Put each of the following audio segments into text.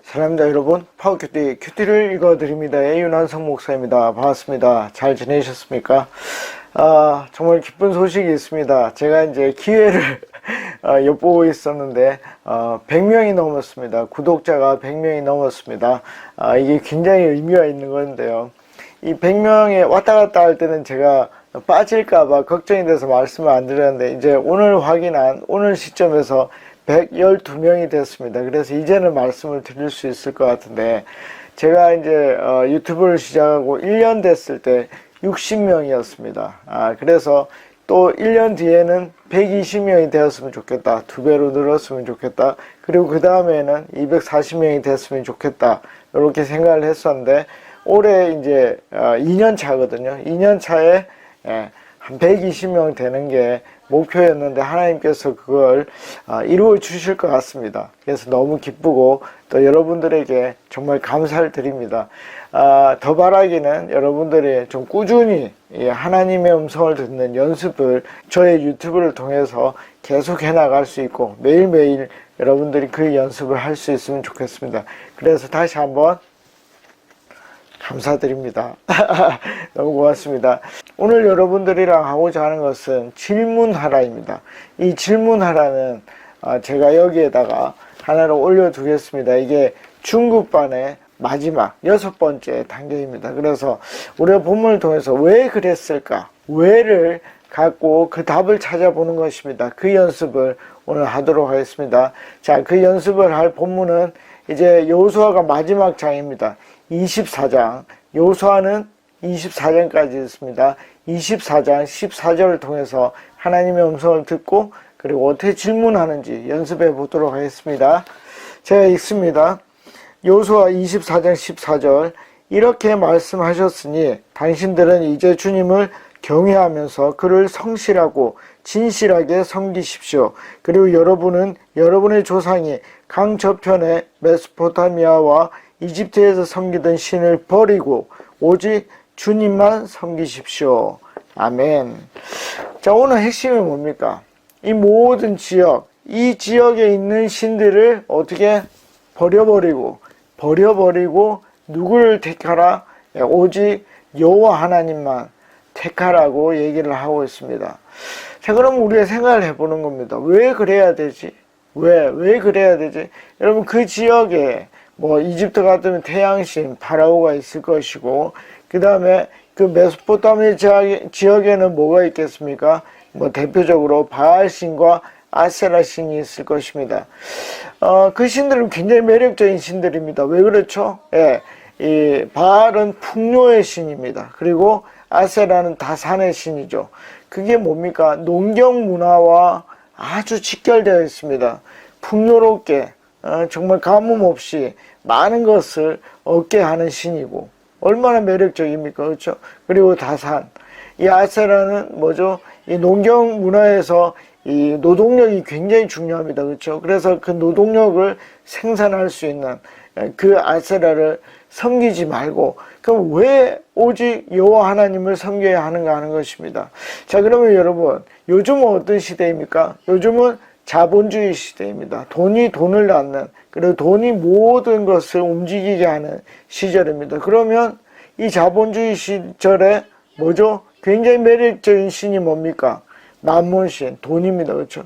사랑합니다 여러분. 큐티를 읽어드립니다. 윤한성 목사입니다. 반갑습니다. 잘 지내셨습니까? 정말 기쁜 소식이 있습니다. 제가 이제 기회를 엿보고 있었는데 100명이 넘었습니다. 구독자가 100명이 넘었습니다. 이게 굉장히 의미가 있는 건데요. 이 100명에 왔다 갔다 할 때는 제가 빠질까봐 걱정이 돼서 말씀을 안 드렸는데, 이제 오늘 확인한 오늘 시점에서 112명이 됐습니다. 그래서 이제는 말씀을 드릴 수 있을 것 같은데, 제가 이제 유튜브를 시작하고 1년 됐을 때 60명이었습니다. 그래서 또 1년 뒤에는 120명이 되었으면 좋겠다. 2배로 늘었으면 좋겠다. 그리고 그 다음에는 240명이 됐으면 좋겠다. 이렇게 생각을 했었는데, 올해 이제 2년 차거든요. 2년 차에 한 120명 되는 게 목표였는데, 하나님께서 그걸 이루어 주실 것 같습니다. 그래서 너무 기쁘고, 또 여러분들에게 정말 감사를 드립니다. 더 바라기는 여러분들이 좀 꾸준히 하나님의 음성을 듣는 연습을 저의 유튜브를 통해서 계속 해나갈 수 있고, 매일매일 여러분들이 그 연습을 할 수 있으면 좋겠습니다. 그래서 다시 한번 감사드립니다. 너무 고맙습니다. 오늘 여러분들이랑 하고자 하는 것은 질문하라입니다. 이 질문하라는 제가 여기에다가 하나를 올려두겠습니다. 이게 중급반의 마지막 6번째 단계입니다. 그래서 우리가 본문을 통해서 왜 그랬을까? 왜를 갖고 그 답을 찾아보는 것입니다. 그 연습을 오늘 하도록 하겠습니다. 자, 그 연습을 할 본문은 이제 여호수아가 마지막 장입니다. 24장, 여호수아는 24장까지 있습니다. 24장 14절을 통해서 하나님의 음성을 듣고, 그리고 어떻게 질문하는지 연습해 보도록 하겠습니다. 제가 읽습니다. 여호수아 24장 14절, 이렇게 말씀하셨으니 당신들은 이제 주님을 경외하면서 그를 성실하고 진실하게 섬기십시오. 그리고 여러분은 여러분의 조상이 강 저편의 메소포타미아와 이집트에서 섬기던 신을 버리고 오직 주님만 섬기십시오. 아멘. 자, 오늘 핵심이 뭡니까? 이 모든 지역, 이 지역에 있는 신들을 어떻게 버려버리고 누구를 택하라? 오직 여호와 하나님만 택하라고 얘기를 하고 있습니다. 자, 그럼 우리가 생각을 해보는 겁니다. 왜 그래야 되지? 왜 그래야 되지? 여러분, 그 지역에 이집트 같으면 태양신 파라오가 있을 것이고, 그 다음에 그 메소포타미아 지역에는 뭐가 있겠습니까? 대표적으로 바알신과 아세라신이 있을 것입니다. 그 신들은 굉장히 매력적인 신들입니다. 왜 그렇죠? 이 바알은 풍요의 신입니다. 그리고 아세라는 다산의 신이죠. 그게 뭡니까? 농경 문화와 아주 직결되어 있습니다. 풍요롭게 정말 가뭄 없이 많은 것을 얻게 하는 신이고, 얼마나 매력적입니까? 그렇죠? 그리고 다산, 이 아세라는 뭐죠? 이 농경 문화에서 이 노동력이 굉장히 중요합니다. 그렇죠? 그래서 그 노동력을 생산할 수 있는 그 아세라를 섬기지 말고, 그럼 왜 오직 여호와 하나님을 섬겨야 하는가 하는 것입니다. 자, 그러면 여러분, 요즘은 어떤 시대입니까? 요즘은 자본주의 시대입니다. 돈이 돈을 낳는, 그리고 돈이 모든 것을 움직이게 하는 시절입니다. 그러면 이 자본주의 시절에 뭐죠? 굉장히 매력적인 신이 뭡니까? 만몬신, 돈입니다. 그렇죠?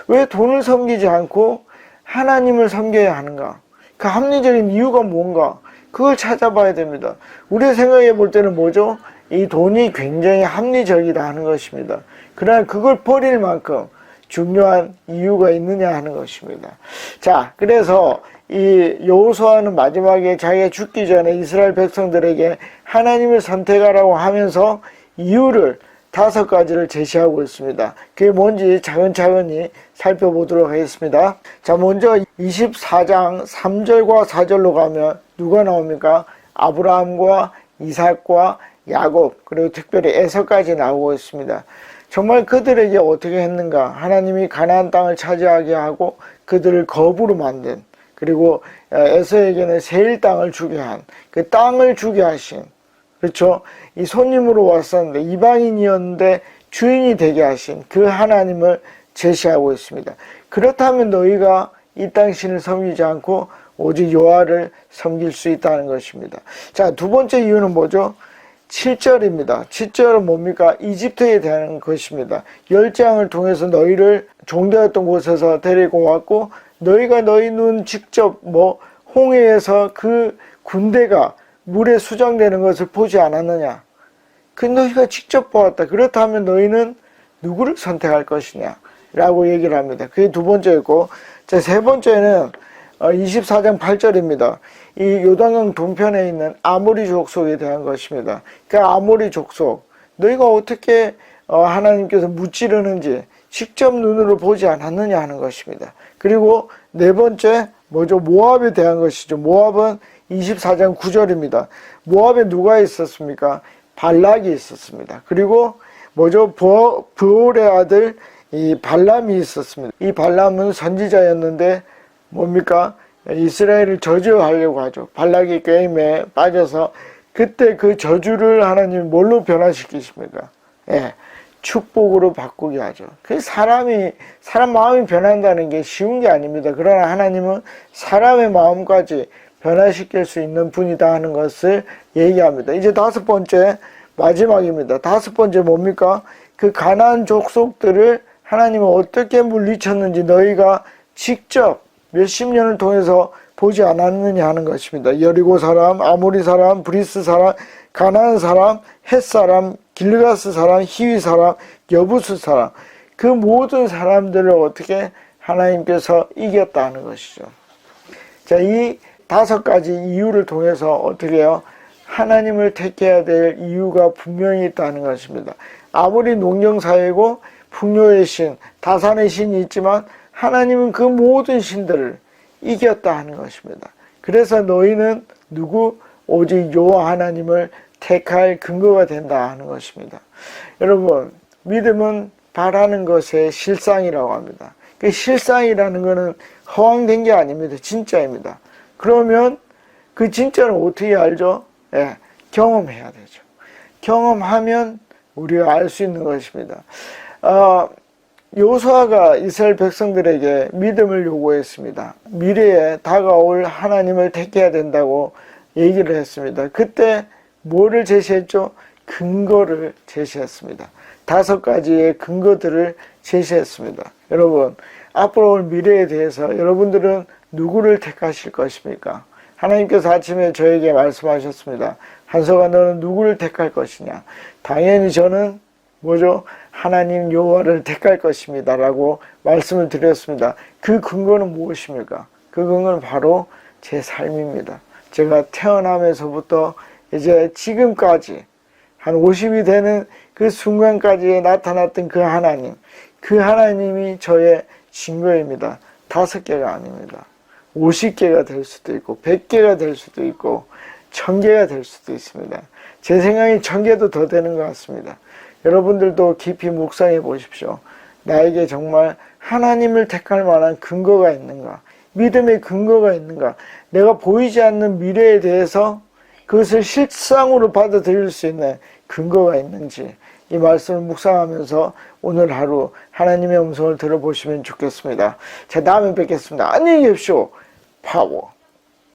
왜 돈을 섬기지 않고 하나님을 섬겨야 하는가? 그 합리적인 이유가 뭔가? 그걸 찾아봐야 됩니다. 우리가 생각해 볼 때는 뭐죠? 이 돈이 굉장히 합리적이다 하는 것입니다. 그러나 그걸 버릴 만큼 중요한 이유가 있느냐 하는 것입니다. 자, 그래서 이 여호수아는 마지막에 자기가 죽기 전에 이스라엘 백성들에게 하나님을 선택하라고 하면서 이유를 5가지를 제시하고 있습니다. 그게 뭔지 차근차근히 살펴보도록 하겠습니다. 자, 먼저 24장 3절과 4절로 가면 누가 나옵니까? 아브라함과 이삭과 야곱, 그리고 특별히 에서까지 나오고 있습니다. 정말 그들에게 어떻게 했는가? 하나님이 가나안 땅을 차지하게 하고 그들을 거부로 만든, 그리고 에서에게는 세일 땅을 주게 한, 그 땅을 주게 하신, 그렇죠? 이 손님으로 왔었는데 이방인이었는데 주인이 되게 하신 그 하나님을 제시하고 있습니다. 그렇다면 너희가 이 땅 신을 섬기지 않고 오직 여호와를 섬길 수 있다는 것입니다. 자, 두 번째 이유는 뭐죠? 7절입니다. 7절은 뭡니까? 이집트에 대한 것입니다. 열장을 통해서 너희를 종되었던 곳에서 데리고 왔고 너희가 너희 눈 직접 홍해에서 그 군대가 물에 수장되는 것을 보지 않았느냐? 그 너희가 직접 보았다. 그렇다면 너희는 누구를 선택할 것이냐? 라고 얘기를 합니다. 그게 두 번째였고, 자, 세 번째는 24장 8절입니다. 이 요단강 동편에 있는 아모리 족속에 대한 것입니다. 그 아모리 족속, 너희가 어떻게 하나님께서 무찌르는지 직접 눈으로 보지 않았느냐 하는 것입니다. 그리고 네 번째 뭐죠? 모압에 대한 것이죠. 모압은 24장 9절입니다. 모압에 누가 있었습니까? 발락이 있었습니다. 그리고 뭐죠? 브올의 아들 이 발람이 있었습니다. 이 발람은 선지자였는데 뭡니까? 이스라엘을 저주하려고 하죠. 발락이 게임에 빠져서 그때 그 저주를 하나님이 뭘로 변화시키십니까? 예, 축복으로 바꾸게 하죠. 그 사람 마음이 변한다는 게 쉬운 게 아닙니다. 그러나 하나님은 사람의 마음까지 변화시킬 수 있는 분이다 하는 것을 얘기합니다. 이제 다섯 번째, 마지막입니다. 다섯 번째 뭡니까? 그 가나안 족속들을 하나님은 어떻게 물리쳤는지 너희가 직접 몇십 년을 통해서 보지 않았느냐 하는 것입니다. 여리고 사람, 아모리 사람, 브리스 사람, 가나안 사람, 헷 사람, 길르가스 사람, 히위 사람, 여부스 사람, 그 모든 사람들을 어떻게 하나님께서 이겼다는 것이죠. 자, 이 다섯 가지 이유를 통해서 어떻게 해요? 하나님을 택해야 될 이유가 분명히 있다는 것입니다. 아무리 농경사회고 풍요의 신, 다산의 신이 있지만 하나님은 그 모든 신들을 이겼다 하는 것입니다. 그래서 너희는 누구? 오직 여호와 하나님을 택할 근거가 된다 하는 것입니다. 여러분, 믿음은 바라는 것의 실상이라고 합니다. 그 실상이라는 것은 허황된 게 아닙니다. 진짜입니다. 그러면 그 진짜는 어떻게 알죠? 예, 경험해야 되죠. 경험하면 우리가 알 수 있는 것입니다. 여호수아가 이스라엘 백성들에게 믿음을 요구했습니다. 미래에 다가올 하나님을 택해야 된다고 얘기를 했습니다. 그때 뭐를 제시했죠? 근거를 제시했습니다. 다섯 가지의 근거들을 제시했습니다. 여러분, 앞으로 올 미래에 대해서 여러분들은 누구를 택하실 것입니까? 하나님께서 아침에 저에게 말씀하셨습니다. 한석아, 너는 누구를 택할 것이냐? 당연히 저는 뭐죠? 하나님 여호와를 택할 것입니다 라고 말씀을 드렸습니다. 그 근거는 무엇입니까? 그 근거는 바로 제 삶입니다. 제가 태어나면서부터 이제 지금까지 한 50이 되는 그 순간까지 나타났던 그 하나님이 저의 증거입니다. 5개가 아닙니다. 50개가 될 수도 있고 100개가 될 수도 있고 1000개가 될 수도 있습니다. 제 생각이 1000개도 더 되는 것 같습니다. 여러분들도 깊이 묵상해 보십시오. 나에게 정말 하나님을 택할 만한 근거가 있는가? 믿음의 근거가 있는가? 내가 보이지 않는 미래에 대해서 그것을 실상으로 받아들일 수 있는 근거가 있는지 이 말씀을 묵상하면서 오늘 하루 하나님의 음성을 들어보시면 좋겠습니다. 자, 다음에 뵙겠습니다. 안녕히 계십시오. 파워.